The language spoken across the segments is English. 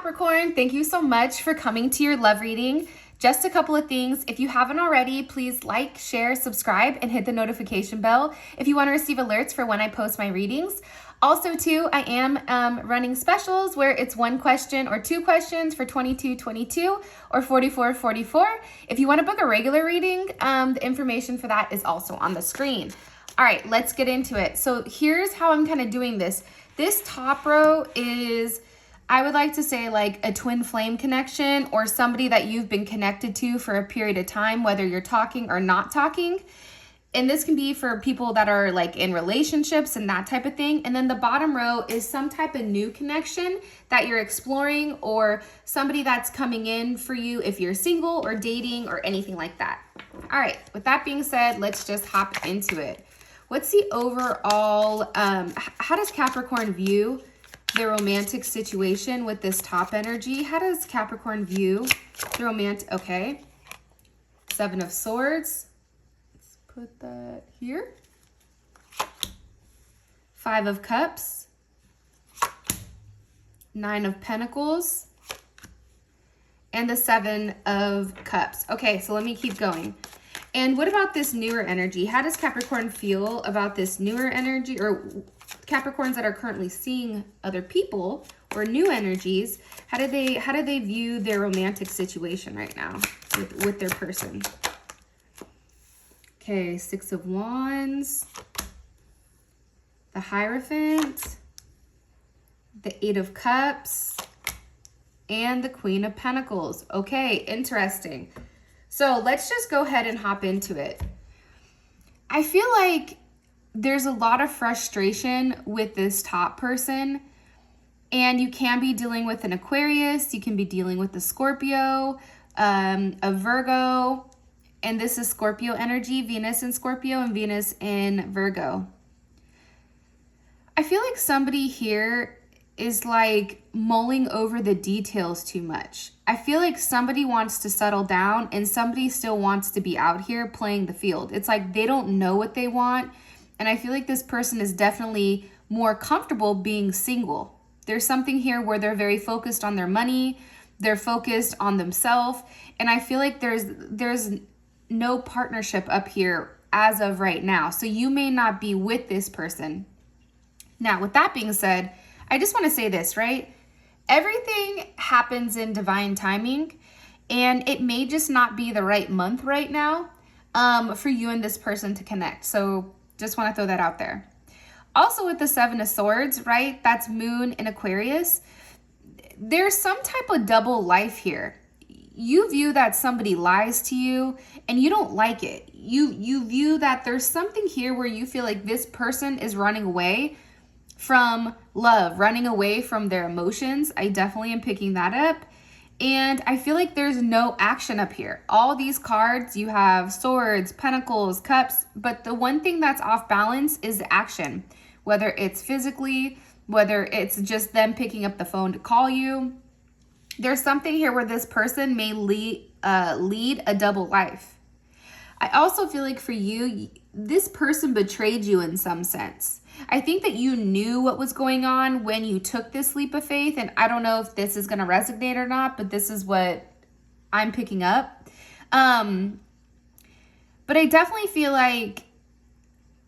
Capricorn, thank you so much for coming to your love reading. Just a couple of things. If you haven't already, please like, share, subscribe, and hit the notification bell if you want to receive alerts for when I post my readings. Also, too, I am running specials where it's one question or two questions for $22.22 or $44.44. If you want to book a regular reading, the information for that is also on the screen. All right, let's get into it. So here's how I'm kind of doing this. This top row is, I would like to say, like a twin flame connection or somebody that you've been connected to for a period of time, whether you're talking or not talking. And this can be for people that are like in relationships and that type of thing. And then the bottom row is some type of new connection that you're exploring or somebody that's coming in for you if you're single or dating or anything like that. All right, with that being said, let's just hop into it. What's the overall, how does Capricorn view the romantic situation with this top energy? How does Capricorn view the romantic, okay. Seven of Swords. Let's put that here. Five of Cups. Nine of Pentacles. And the Seven of Cups. Okay, so let me keep going. And what about this newer energy? How does Capricorn feel about this newer energy, or Capricorns that are currently seeing other people or new energies? How do they view their romantic situation right now with their person? Okay, Six of Wands, the Hierophant, the Eight of Cups, and the Queen of Pentacles. Okay, interesting. So let's just go ahead and hop into it. I feel like there's a lot of frustration with this top person, and you can be dealing with an Aquarius, you can be dealing with a Scorpio, a Virgo, and this is Scorpio energy, Venus in Scorpio and Venus in Virgo. I feel like somebody here is like mulling over the details too much. I feel like somebody wants to settle down and somebody still wants to be out here playing the field. It's like they don't know what they want. And I feel like this person is definitely more comfortable being single. There's something here where they're very focused on their money. They're focused on themselves. And I feel like there's no partnership up here as of right now. So you may not be with this person. Now, with that being said, I just want to say this, right? Everything happens in divine timing, and it may just not be the right month right now for you and this person to connect. So just want to throw that out there. Also with the Seven of Swords, right? That's Moon in Aquarius. There's some type of double life here. You view that somebody lies to you and you don't like it. You view that there's something here where you feel like this person is running away from love, running away from their emotions. I definitely am picking that up. And I feel like there's no action up here. All these cards, you have Swords, Pentacles, Cups, but the one thing that's off balance is the action. Whether it's physically, whether it's just them picking up the phone to call you. There's something here where this person may lead a double life. I also feel like for you, this person betrayed you in some sense. I think that you knew what was going on when you took this leap of faith, and I don't know if this is going to resonate or not, but this is what I'm picking up. But I definitely feel like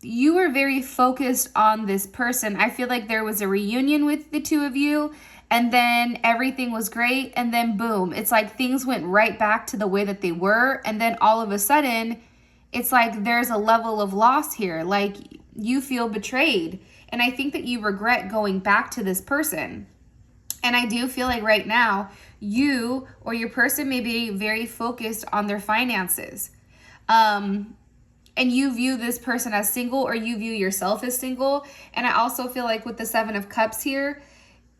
you were very focused on this person. I feel like there was a reunion with the two of you, and then everything was great, and then boom, it's like things went right back to the way that they were, and then all of a sudden, it's like there's a level of loss here. Like you feel betrayed. And I think that you regret going back to this person. And I do feel like right now, you or your person may be very focused on their finances. And you view this person as single, or you view yourself as single. And I also feel like with the Seven of Cups here,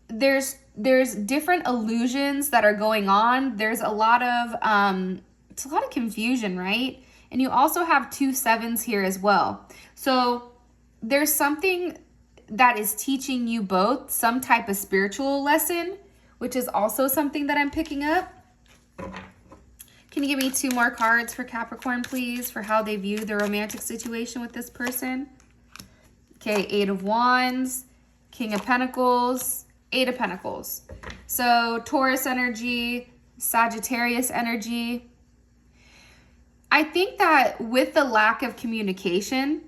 there's different illusions that are going on. There's a lot of, it's a lot of confusion, right? And you also have two sevens here as well. So there's something that is teaching you both some type of spiritual lesson, which is also something that I'm picking up. Can you give me two more cards for Capricorn, please, for how they view the romantic situation with this person? Okay, Eight of Wands, King of Pentacles, Eight of Pentacles. So Taurus energy, Sagittarius energy. I think that with the lack of communication,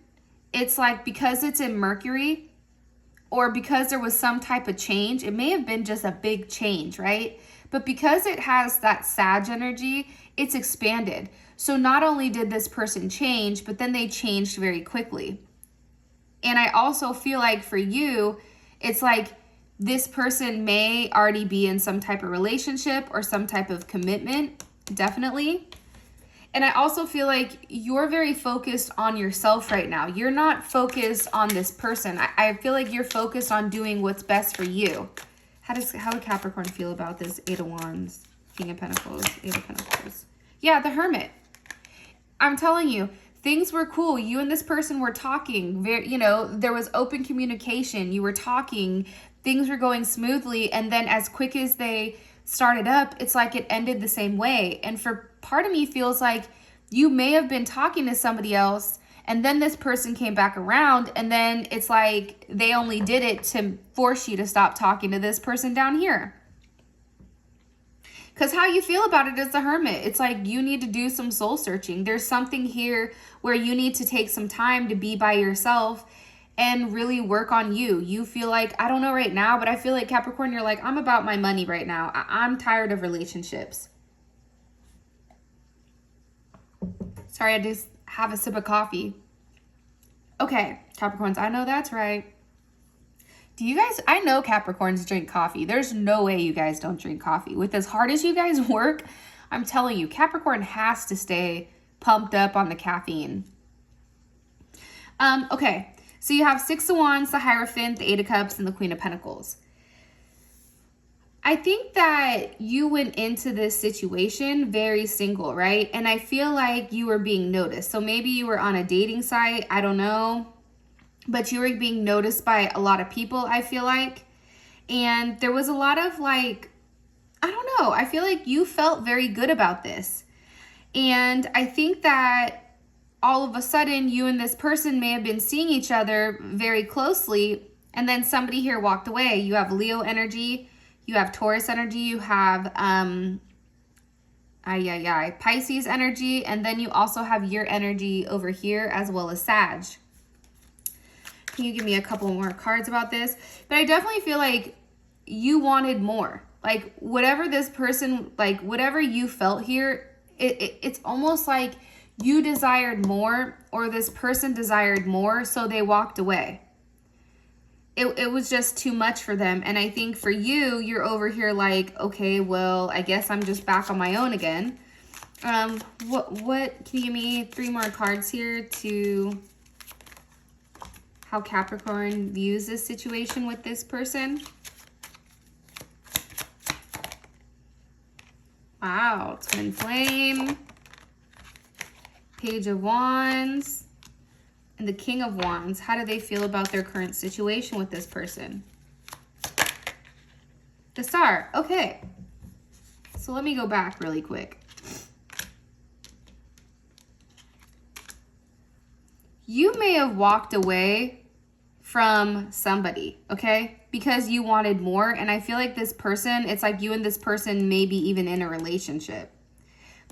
it's like because it's in Mercury or because there was some type of change, it may have been just a big change, right? But because it has that Sag energy, it's expanded. So not only did this person change, but then they changed very quickly. And I also feel like for you, it's like this person may already be in some type of relationship or some type of commitment, definitely. And I also feel like you're very focused on yourself right now. You're not focused on this person. I feel like you're focused on doing what's best for you. How would Capricorn feel about this? Eight of Wands, King of Pentacles, Eight of Pentacles. Yeah, the Hermit. I'm telling you, things were cool. You and this person were talking. There was open communication. You were talking. Things were going smoothly. And then as quick as they started up, it's like it ended the same way. And for part of me feels like you may have been talking to somebody else and then this person came back around and then it's like they only did it to force you to stop talking to this person down here. Because how you feel about it is the Hermit. It's like you need to do some soul searching. There's something here where you need to take some time to be by yourself and really work on you. You feel like, I don't know right now, but I feel like Capricorn, you're like, I'm about my money right now. I'm tired of relationships. Sorry, I just have a sip of coffee. Okay, Capricorns, I know that's right. Do you guys, I know Capricorns drink coffee. There's no way you guys don't drink coffee. With as hard as you guys work, I'm telling you, Capricorn has to stay pumped up on the caffeine. Okay, so you have Six of Wands, the Hierophant, the Eight of Cups, and the Queen of Pentacles. I think that you went into this situation very single, right? And I feel like you were being noticed. So maybe you were on a dating site, I don't know. But you were being noticed by a lot of people, I feel like. And there was a lot of like, I don't know. I feel like you felt very good about this. And I think that all of a sudden you and this person may have been seeing each other very closely. And then somebody here walked away. You have Leo energy. You have Taurus energy. You have Pisces energy. And then you also have your energy over here as well as Sag. Can you give me a couple more cards about this? But I definitely feel like you wanted more. Like whatever this person, like whatever you felt here, it's almost like you desired more or this person desired more, so they walked away. It was just too much for them. And I think for you, you're over here like, okay, well, I guess I'm just back on my own again. What can you give me 3 more cards here to how Capricorn views this situation with this person? Wow, Twin Flame, Page of Wands, and the King of Wands. How do they feel about their current situation with this person? The Star. Okay. So let me go back really quick. You may have walked away from somebody, okay? Because you wanted more. And I feel like this person, it's like you and this person may be even in a relationship.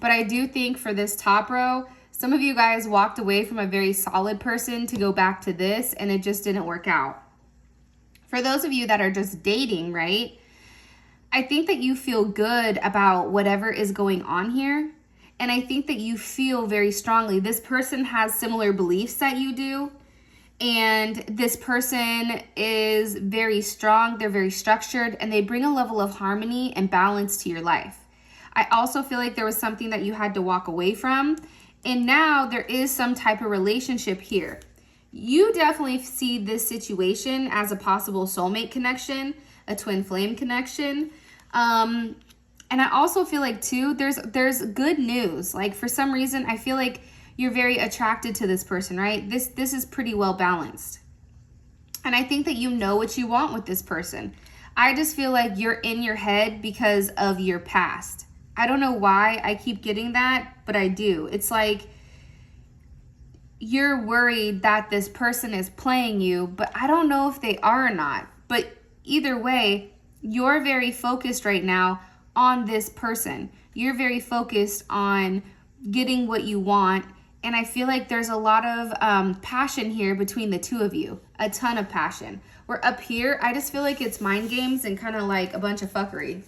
But I do think for this top row, some of you guys walked away from a very solid person to go back to this, and it just didn't work out. For those of you that are just dating, right? I think that you feel good about whatever is going on here. And I think that you feel very strongly. This person has similar beliefs that you do. And this person is very strong. They're very structured. And they bring a level of harmony and balance to your life. I also feel like there was something that you had to walk away from. And now there is some type of relationship here. You definitely see this situation as a possible soulmate connection, a twin flame connection. And I also feel like too, there's good news. Like for some reason, I feel like you're very attracted to this person, right? This is pretty well balanced. And I think that you know what you want with this person. I just feel like you're in your head because of your past. I don't know why I keep getting that, but I do. It's like you're worried that this person is playing you, but I don't know if they are or not. But either way, you're very focused right now on this person. You're very focused on getting what you want. And I feel like there's a lot of passion here between the two of you. A ton of passion. We're up here. I just feel like it's mind games and kind of like a bunch of fuckery.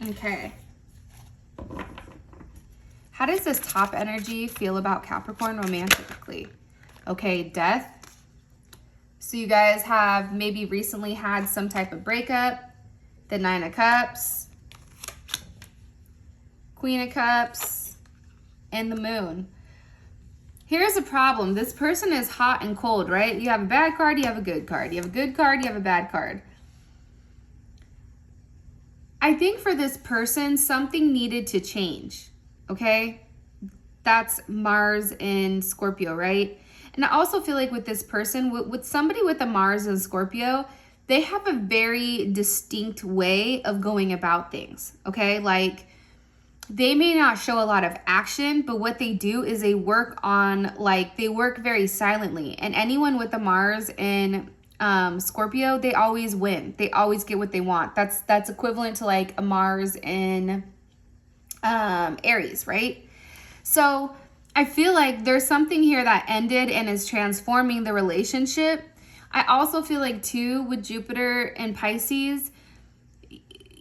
Okay. How does this top energy feel about Capricorn romantically? Okay, death. So you guys have maybe recently had some type of breakup. The Nine of Cups, Queen of Cups, and the Moon. Here's a problem. This person is hot and cold, right? You have a bad card, you have a good card. You have a good card, you have a bad card. I think for this person, something needed to change, okay? That's Mars in Scorpio, right? And I also feel like with this person, with somebody with a Mars in Scorpio, they have a very distinct way of going about things, okay? Like, they may not show a lot of action, but what they do is they work on, like, they work very silently. And anyone with a Mars in Scorpio, they always win. They always get what they want. That's equivalent to like a Mars in Aries, right? So I feel like there's something here that ended and is transforming the relationship. I also feel like too, with Jupiter and Pisces,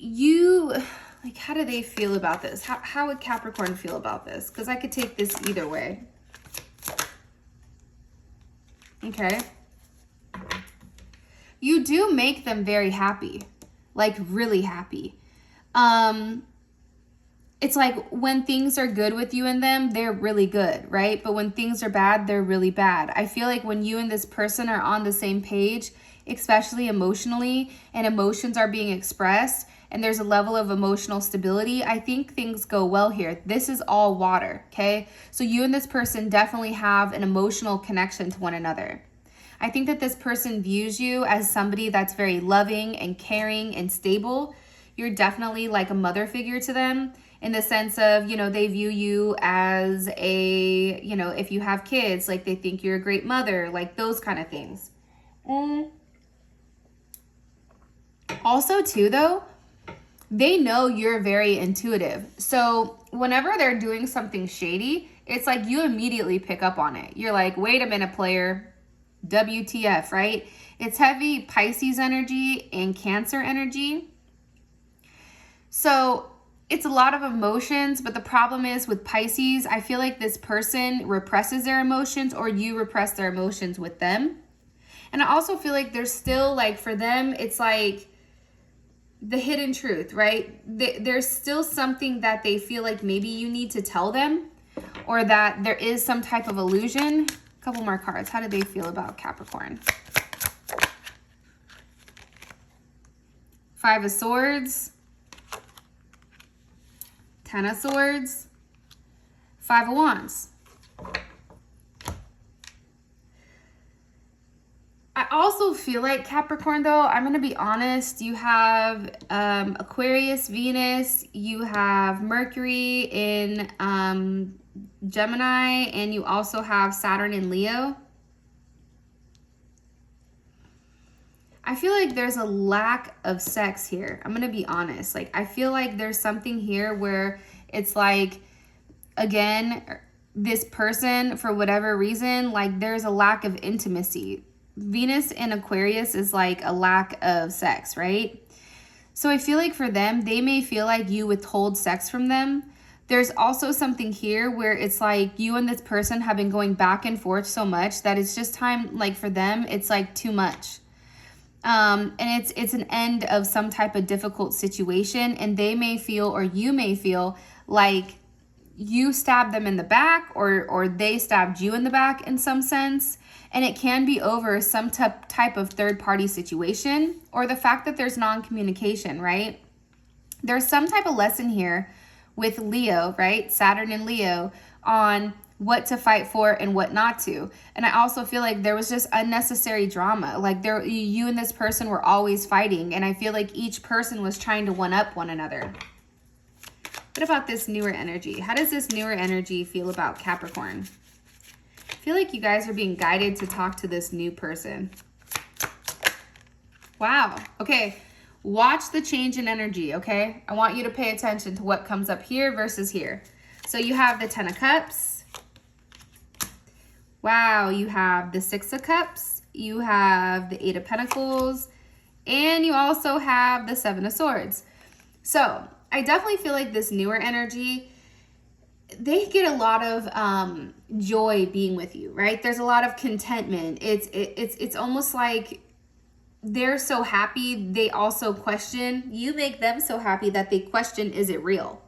like, how do they feel about this? How would Capricorn feel about this? Because I could take this either way. Okay. You do make them very happy, like really happy. It's like when things are good with you and them, they're really good, right? But when things are bad, they're really bad. I feel like when you and this person are on the same page, especially emotionally, and emotions are being expressed, and there's a level of emotional stability, I think things go well here. This is all water, okay? So you and this person definitely have an emotional connection to one another. I think that this person views you as somebody that's very loving and caring and stable. You're definitely like a mother figure to them in the sense of, they view you as a, if you have kids, like they think you're a great mother, like those kind of things. Also too though, they know you're very intuitive. So whenever they're doing something shady, it's like you immediately pick up on it. You're like, wait a minute, player. WTF, right? It's heavy Pisces energy and Cancer energy. So it's a lot of emotions, but the problem is with Pisces, I feel like this person represses their emotions or you repress their emotions with them. And I also feel like there's still like for them, it's like the hidden truth, right? There's still something that they feel like maybe you need to tell them or that there is some type of illusion. Couple more cards. How do they feel about Capricorn? Five of Swords, Ten of Swords, Five of Wands. I also feel like Capricorn, though, I'm going to be honest, you have Aquarius, Venus, you have Mercury in Gemini, and you also have Saturn in Leo. I feel like there's a lack of sex here. I'm going to be honest. Like, I feel like there's something here where it's like, again, this person, for whatever reason, like there's a lack of intimacy. Venus in Aquarius is like a lack of sex, right? So I feel like for them, they may feel like you withhold sex from them. There's also something here where it's like you and this person have been going back and forth so much that it's just time, like for them, it's like too much. And it's an end of some type of difficult situation, and they may feel, or you may feel like you stabbed them in the back or they stabbed you in the back in some sense. And it can be over some type of third-party situation or the fact that there's non-communication, right? There's some type of lesson here with Leo, right? Saturn and Leo on what to fight for and what not to. And I also feel like there was just unnecessary drama. Like you and this person were always fighting. And I feel like each person was trying to one-up one another. What about this newer energy? How does this newer energy feel about Capricorn? I feel like you guys are being guided to talk to this new person. Wow. Okay. Watch the change in energy, okay? I want you to pay attention to what comes up here versus here. So you have the 10 of Cups. Wow, you have the 6 of Cups. You have the 8 of Pentacles. And you also have the 7 of Swords. So I definitely feel like this newer energy, they get a lot of joy being with you, right? There's a lot of contentment. It's almost like they're so happy, they also question. You make them so happy that they question, is it real?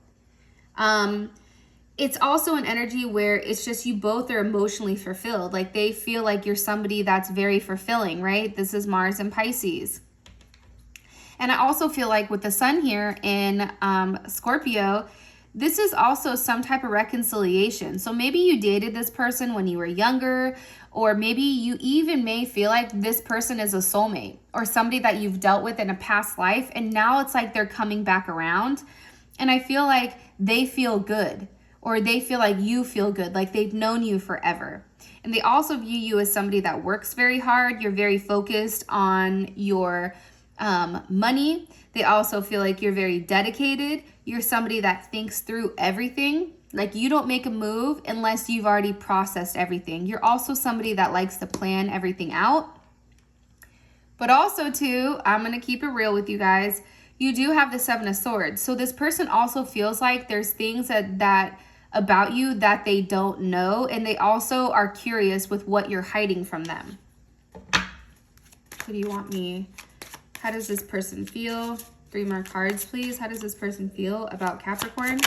It's also an energy where it's just you both are emotionally fulfilled. Like they feel like you're somebody that's very fulfilling, right? This is Mars and Pisces. And I also feel like with the sun here in Scorpio, this is also some type of reconciliation. So maybe you dated this person when you were younger, or maybe you even may feel like this person is a soulmate or somebody that you've dealt with in a past life. And now it's like they're coming back around. And I feel like they feel good, or they feel like you feel good, like they've known you forever. And they also view you as somebody that works very hard. You're very focused on your money. They also feel like you're very dedicated. You're somebody that thinks through everything. Like you don't make a move unless you've already processed everything. You're also somebody that likes to plan everything out. But also too, I'm going to keep it real with you guys. You do have the 7 of Swords. So this person also feels like there's things that about you that they don't know. And they also are curious with what you're hiding from them. What do you want me? How does this person feel? 3 more cards, please. How does this person feel about Capricorn?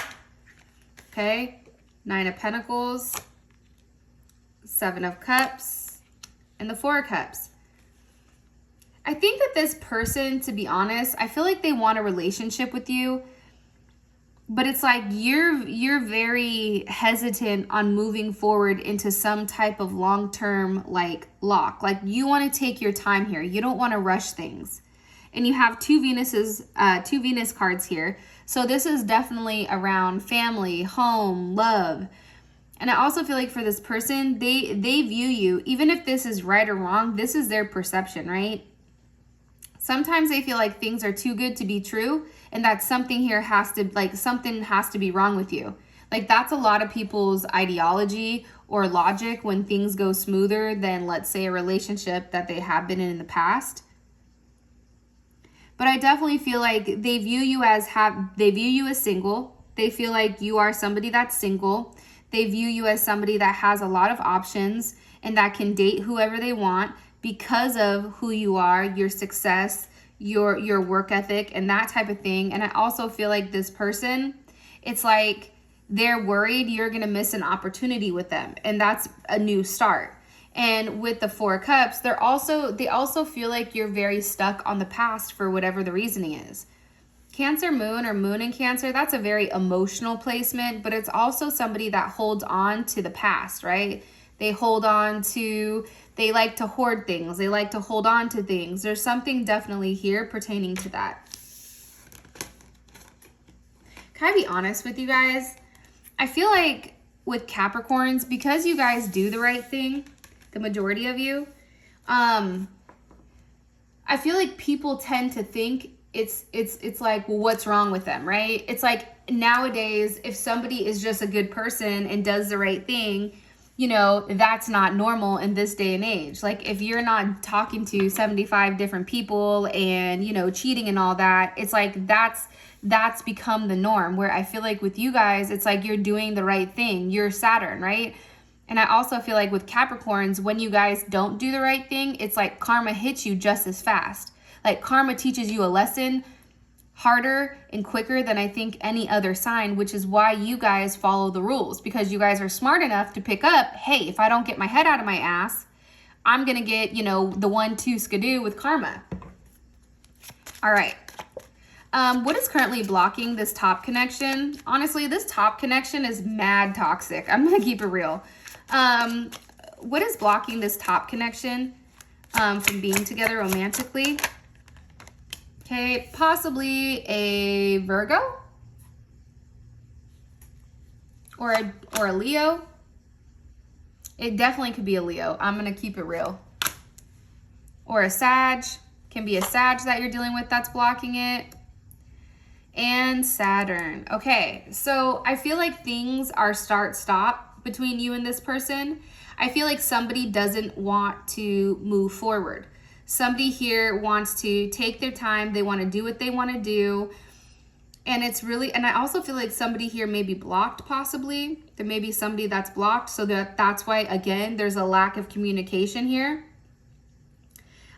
Okay. 9 of Pentacles, 7 of Cups, and the 4 of Cups. I think that this person, to be honest, I feel like they want a relationship with you, but it's like you're very hesitant on moving forward into some type of long-term like lock. Like you want to take your time here. You don't want to rush things. And you have two Venus cards here. So this is definitely around family, home, love. And I also feel like for this person, they view you, even if this is right or wrong, this is their perception, right? Sometimes they feel like things are too good to be true, and that something here something has to be wrong with you. Like that's a lot of people's ideology or logic when things go smoother than, let's say, a relationship that they have been in the past. But I definitely feel like they view you as single. They feel like you are somebody that's single. They view you as somebody that has a lot of options and that can date whoever they want because of who you are, your success, your work ethic, and that type of thing. And I also feel like this person, it's like they're worried you're going to miss an opportunity with them, and that's a new start. And with the 4 of Cups, they also feel like you're very stuck on the past for whatever the reasoning is. Cancer moon or moon in Cancer, that's a very emotional placement, but it's also somebody that holds on to the past, right? They like to hoard things. They like to hold on to things. There's something definitely here pertaining to that. Can I be honest with you guys? I feel like with Capricorns, because you guys do the right thing, the majority of you, I feel like people tend to think it's like, well, what's wrong with them, right? It's like nowadays, if somebody is just a good person and does the right thing, you know, that's not normal in this day and age. Like if you're not talking to 75 different people and, you know, cheating and all that, it's like that's become the norm. Where I feel like with you guys, it's like you're doing the right thing. You're Saturn, right? And I also feel like with Capricorns, when you guys don't do the right thing, it's like karma hits you just as fast. Like karma teaches you a lesson harder and quicker than I think any other sign, which is why you guys follow the rules, because you guys are smart enough to pick up, hey, if I don't get my head out of my ass, I'm going to get, you know, the 1-2 skidoo with karma. All right. What is currently blocking this top connection? Honestly, this top connection is mad toxic. I'm going to keep it real. What is blocking this top connection from being together romantically? Okay, possibly a Virgo or a Leo. It definitely could be a Leo. I'm going to keep it real. Or a Sag. Can be a Sag that you're dealing with that's blocking it. And Saturn. Okay, so I feel like things are start-stop between you and this person. I feel like somebody doesn't want to move forward. Somebody here wants to take their time. They want to do what they want to do. And it's really, and I also feel like somebody here may be blocked possibly. There may be somebody that's blocked. So that's why, again, there's a lack of communication here.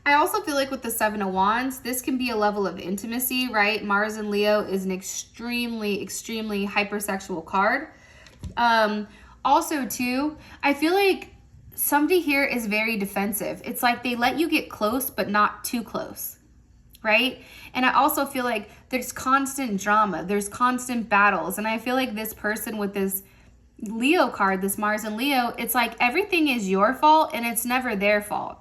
I also feel like with the Seven of Wands, this can be a level of intimacy, right? Mars in Leo is an extremely, extremely hypersexual card. Also, too, I feel like somebody here is very defensive. It's like they let you get close, but not too close, right? And I also feel like there's constant drama. There's constant battles. And I feel like this person with this Leo card, this Mars in Leo, it's like everything is your fault and it's never their fault.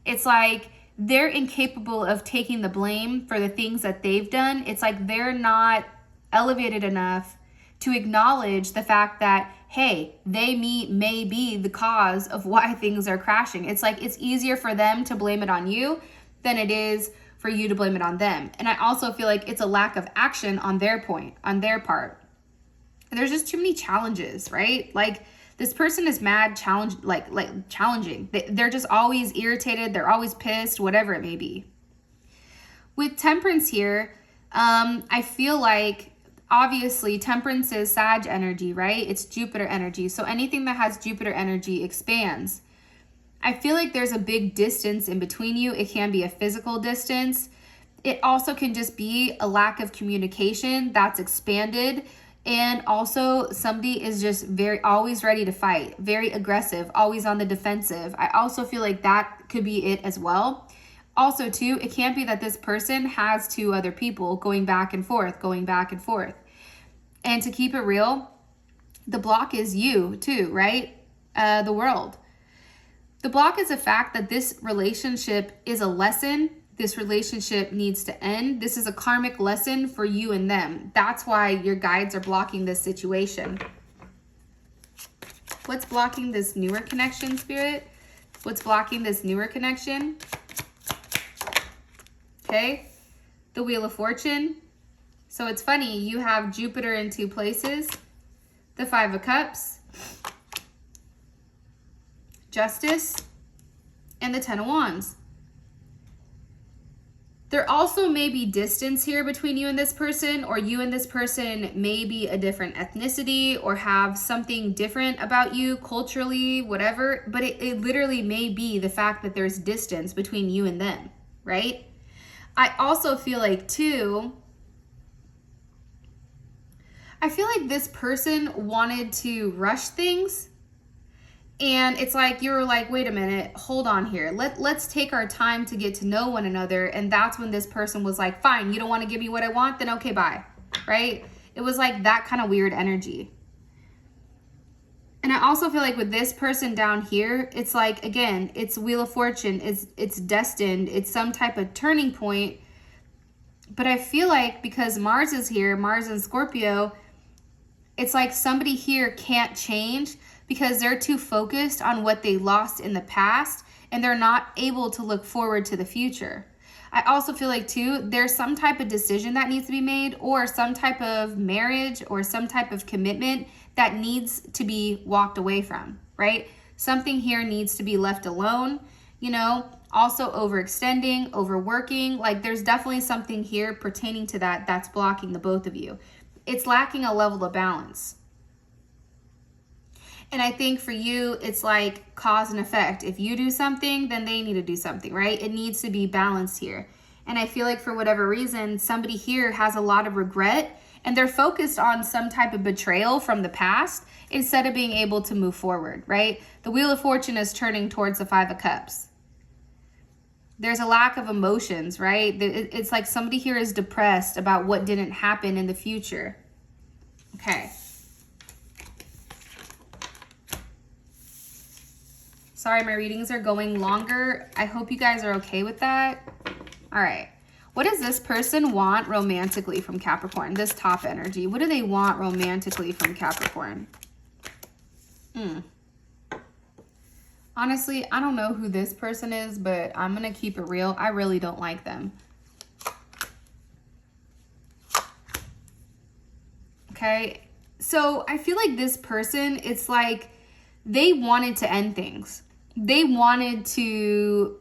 It's like they're incapable of taking the blame for the things that they've done. It's like they're not elevated enough to acknowledge the fact that, hey, they may be the cause of why things are crashing. It's like it's easier for them to blame it on you than it is for you to blame it on them. And I also feel like it's a lack of action on their part. And there's just too many challenges, right? Like this person is mad, challenging. They're just always irritated. They're always pissed, whatever it may be. With Temperance here, I feel like obviously Temperance is Sag energy, right? It's Jupiter energy. So anything that has Jupiter energy expands. I feel like there's a big distance in between you. It can be a physical distance. It also can just be a lack of communication that's expanded. And also somebody is just always ready to fight, very aggressive, always on the defensive. I also feel like that could be it as well. Also too, it can't be that this person has two other people going back and forth. And to keep it real, the block is you too, right? The world. The block is a fact that this relationship is a lesson. This relationship needs to end. This is a karmic lesson for you and them. That's why your guides are blocking this situation. What's blocking this newer connection, Spirit? What's blocking this newer connection? Okay, the Wheel of Fortune. So it's funny, you have Jupiter in two places, the Five of Cups, Justice, and the Ten of Wands. There also may be distance here between you and this person, or you and this person may be a different ethnicity or have something different about you culturally, whatever, but it literally may be the fact that there's distance between you and them, right? I also feel like too, I feel like this person wanted to rush things. And it's like, you were like, wait a minute, hold on here. Let's take our time to get to know one another. And that's when this person was like, fine, you don't want to give me what I want? Then okay, bye, right? It was like that kind of weird energy. And I also feel like with this person down here, it's like, again, it's Wheel of Fortune. It's destined. It's some type of turning point. But I feel like because Mars is here, Mars and Scorpio, it's like somebody here can't change because they're too focused on what they lost in the past and they're not able to look forward to the future. I also feel like too, there's some type of decision that needs to be made or some type of marriage or some type of commitment that needs to be walked away from, right? Something here needs to be left alone, you know, also overextending, overworking. Like there's definitely something here pertaining to that that's blocking the both of you. It's lacking a level of balance. And I think for you, it's like cause and effect. If you do something, then they need to do something, right? It needs to be balanced here. And I feel like for whatever reason, somebody here has a lot of regret and they're focused on some type of betrayal from the past instead of being able to move forward, right? The Wheel of Fortune is turning towards the Five of Cups. There's a lack of emotions, right? It's like somebody here is depressed about what didn't happen in the future. Okay. Sorry, my readings are going longer. I hope you guys are okay with that. All right. What does this person want romantically from Capricorn? This top energy. What do they want romantically from Capricorn? Honestly, I don't know who this person is, but I'm going to keep it real. I really don't like them. Okay? So I feel like this person, it's like they wanted to end things. They wanted to,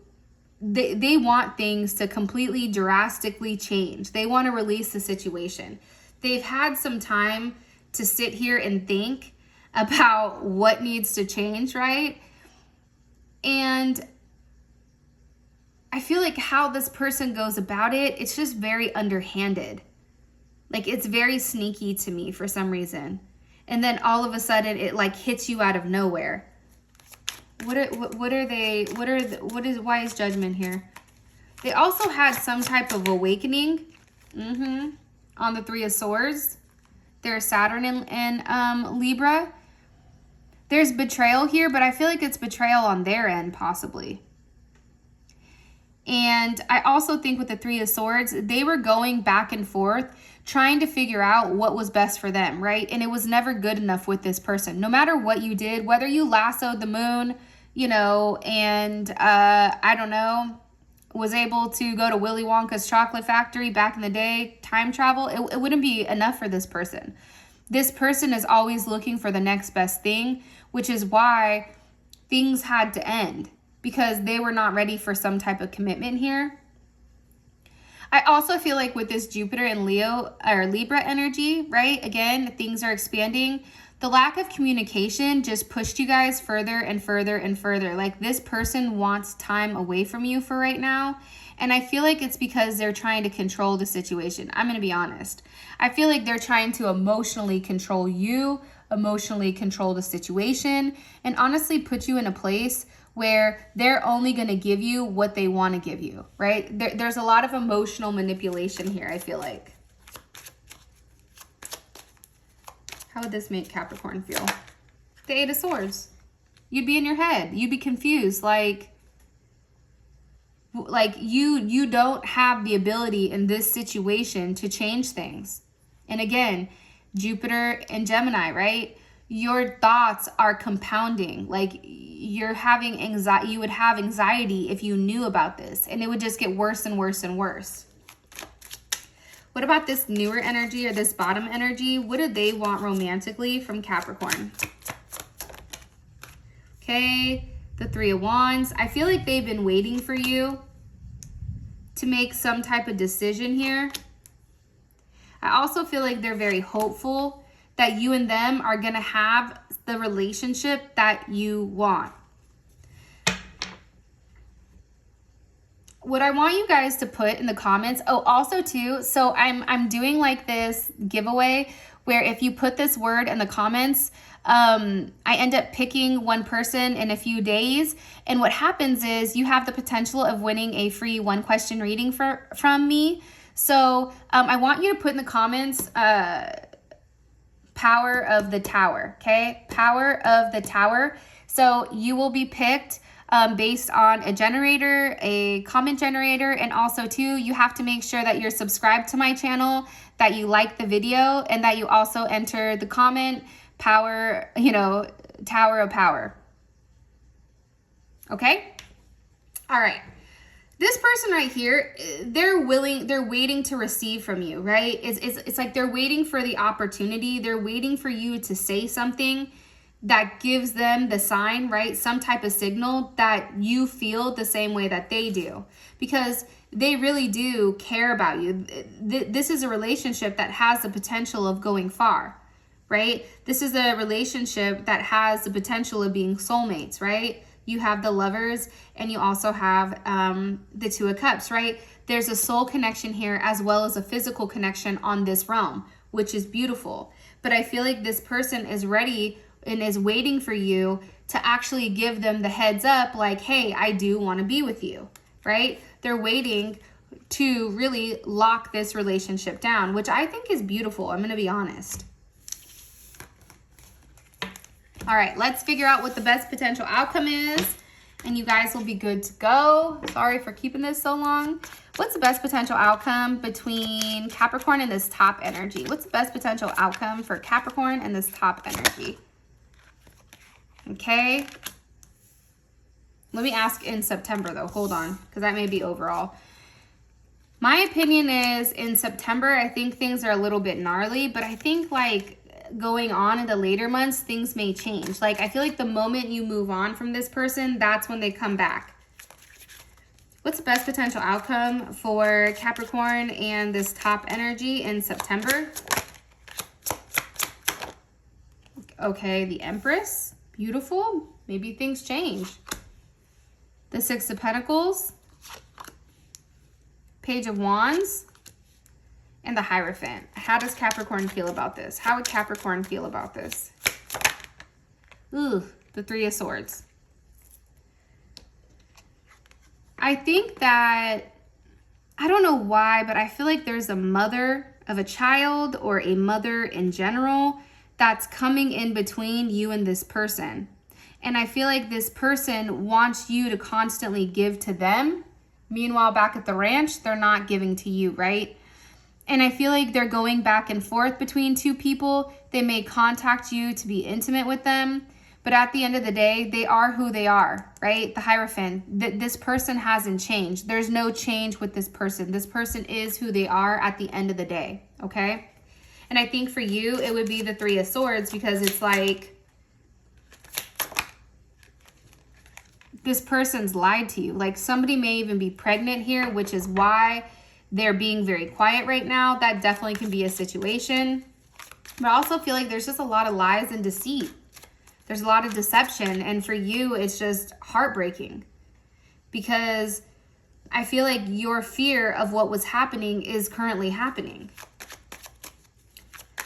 they want things to completely drastically change. They want to release the situation. They've had some time to sit here and think about what needs to change, right? And I feel like how this person goes about it, it's just very underhanded. Like, it's very sneaky to me for some reason. And then all of a sudden it like hits you out of nowhere. What are they, why is Judgment here? They also had some type of awakening on the Three of Swords. There's Saturn and Libra. There's betrayal here, but I feel like it's betrayal on their end, possibly. And I also think with the Three of Swords, they were going back and forth, trying to figure out what was best for them, right? And it was never good enough with this person. No matter what you did, whether you lassoed the moon, you know, and I don't know, was able to go to Willy Wonka's chocolate factory back in the day, time travel, it wouldn't be enough for this person. This person is always looking for the next best thing, which is why things had to end, because they were not ready for some type of commitment here. I also feel like with this Jupiter and Leo or Libra energy, right? Again, things are expanding. The lack of communication just pushed you guys further and further and further. Like, this person wants time away from you for right now. And I feel like it's because they're trying to control the situation. I'm going to be honest. I feel like they're trying to emotionally control you, emotionally control the situation, and honestly put you in a place where they're only going to give you what they want to give you, right? There's a lot of emotional manipulation here, I feel like. How would this make Capricorn feel? The Eight of Swords. You'd be in your head. You'd be confused. Like you don't have the ability in this situation to change things. And again, Jupiter and Gemini, right? Your thoughts are compounding. Like, you're having anxiety. You would have anxiety if you knew about this, and it would just get worse and worse and worse. What about this newer energy or this bottom energy? What do they want romantically from Capricorn? Okay, the Three of Wands. I feel like they've been waiting for you to make some type of decision here. I also feel like they're very hopeful that you and them are going to have the relationship that you want. What I want you guys to put in the comments, oh, also too, so I'm doing like this giveaway where if you put this word in the comments, I end up picking one person in a few days. And what happens is you have the potential of winning a free 1-question reading from me. So I want you to put in the comments, Power of the Tower, okay? Power of the Tower. So you will be picked based on a generator, a comment generator, and also too, you have to make sure that you're subscribed to my channel, that you like the video, and that you also enter the comment, power, you know, Tower of Power. Okay? All right. This person right here, they're waiting to receive from you, right? It's like they're waiting for the opportunity. They're waiting for you to say something that gives them the sign, right? Some type of signal that you feel the same way that they do, because they really do care about you. This is a relationship that has the potential of going far, right? This is a relationship that has the potential of being soulmates, right? You have the Lovers and you also have the Two of Cups, right? There's a soul connection here as well as a physical connection on this realm, which is beautiful. But I feel like this person is ready and is waiting for you to actually give them the heads up, like, hey, I do want to be with you, right? They're waiting to really lock this relationship down, which I think is beautiful. I'm going to be honest. All right, let's figure out what the best potential outcome is, and you guys will be good to go. Sorry for keeping this so long. What's the best potential outcome between Capricorn and this top energy? What's the best potential outcome for Capricorn and this top energy? Okay. Let me ask in September though. Hold on, because that may be overall. My opinion is in September, I think things are a little bit gnarly, but I think like going on in the later months, things may change. Like I feel like the moment you move on from this person, that's when they come back. What's the best potential outcome for Capricorn and this top energy in September? Okay, the Empress. Beautiful. Maybe things change. The Six of Pentacles. Page of Wands. And the Hierophant. How does Capricorn feel about this? How would Capricorn feel about this? Ooh, the Three of Swords. I think that, I don't know why, but I feel like there's a mother of a child or a mother in general that's coming in between you and this person. And I feel like this person wants you to constantly give to them. Meanwhile, back at the ranch, they're not giving to you, right? And I feel like they're going back and forth between two people. They may contact you to be intimate with them. But at the end of the day, they are who they are, right? The Hierophant, this person hasn't changed. There's no change with this person. This person is who they are at the end of the day, okay? And I think for you, it would be the Three of Swords because it's like this person's lied to you. Like somebody may even be pregnant here, which is why they're being very quiet right now. That definitely can be a situation. But I also feel like there's just a lot of lies and deceit. There's a lot of deception. And for you, it's just heartbreaking because I feel like your fear of what was happening is currently happening.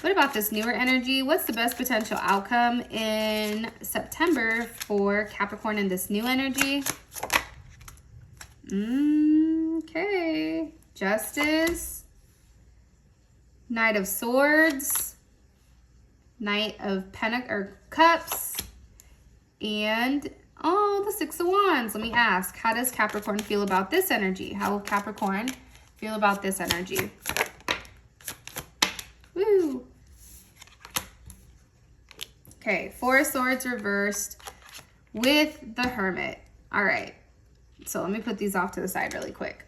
What about this newer energy? What's the best potential outcome in September for Capricorn in this new energy? Okay. Justice. Knight of Swords. Knight of Cups. And, oh, the Six of Wands. Let me ask, how does Capricorn feel about this energy? How will Capricorn feel about this energy? Woo! Okay, Four of Swords reversed with the Hermit. All right, so let me put these off to the side really quick.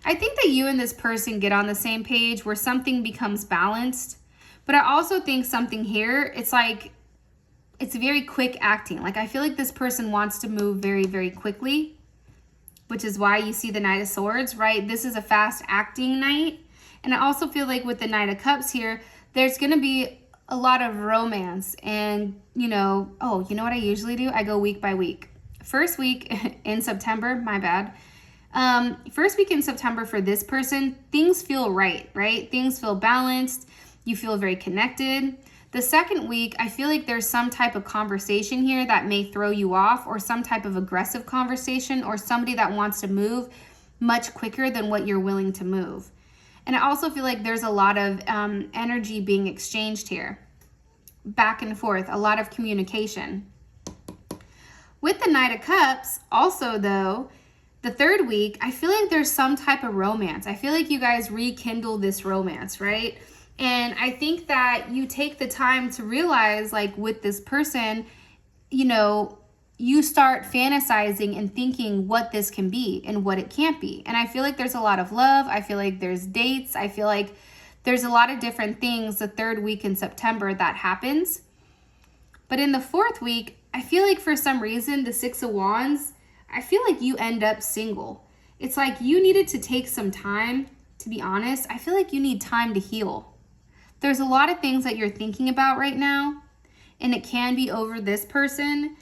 I think that you and this person get on the same page where something becomes balanced, but I also think something here, it's like, it's very quick acting. Like I feel like this person wants to move very, very quickly, which is why you see the Knight of Swords, right? This is a fast acting knight. And I also feel like with the Knight of Cups here, there's going to be a lot of romance and, you know what I usually do? I go week by week. First week in September, my bad. First week in September for this person, things feel right? Things feel balanced. You feel very connected. The second week, I feel like there's some type of conversation here that may throw you off or some type of aggressive conversation or somebody that wants to move much quicker than what you're willing to move. And I also feel like there's a lot of energy being exchanged here. Back and forth, a lot of communication. With the Knight of Cups, also though, the third week, I feel like there's some type of romance. I feel like you guys rekindle this romance, right? And I think that you take the time to realize, like with this person, you know, you start fantasizing and thinking what this can be and what it can't be. And I feel like there's a lot of love. I feel like there's dates. I feel like there's a lot of different things the third week in September that happens. But in the fourth week, I feel like for some reason, the Six of Wands, I feel like you end up single. It's like you needed to take some time, to be honest. I feel like you need time to heal. There's a lot of things that you're thinking about right now, and it can be over this person,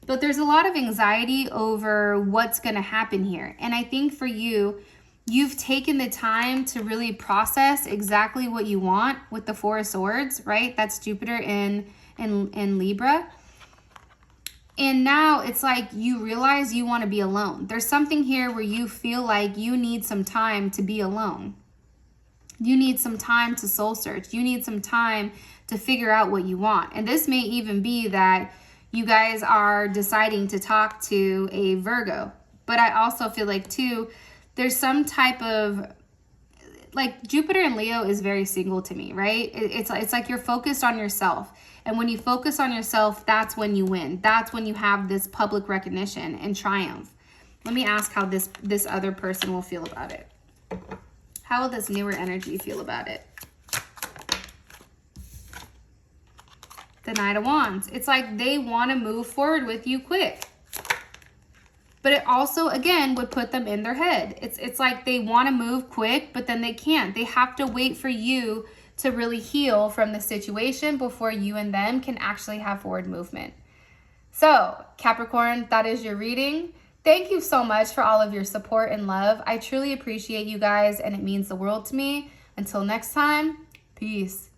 but there's a lot of anxiety over what's going to happen here. And I think for you, you've taken the time to really process exactly what you want with the Four of Swords, right? That's Jupiter in Libra. And now it's like you realize you want to be alone. There's something here where you feel like you need some time to be alone. You need some time to soul search. You need some time to figure out what you want. And this may even be that you guys are deciding to talk to a Virgo. But I also feel like too, there's some type of like Jupiter and Leo is very single to me, right? It's like you're focused on yourself. And when you focus on yourself, that's when you win. That's when you have this public recognition and triumph. Let me ask how this other person will feel about it. How will this newer energy feel about it? The Knight of Wands. It's like they want to move forward with you quick. But it also, again, would put them in their head. It's like they want to move quick, but then they can't. They have to wait for you to really heal from the situation before you and them can actually have forward movement. So, Capricorn, that is your reading. Thank you so much for all of your support and love. I truly appreciate you guys, and it means the world to me. Until next time, peace.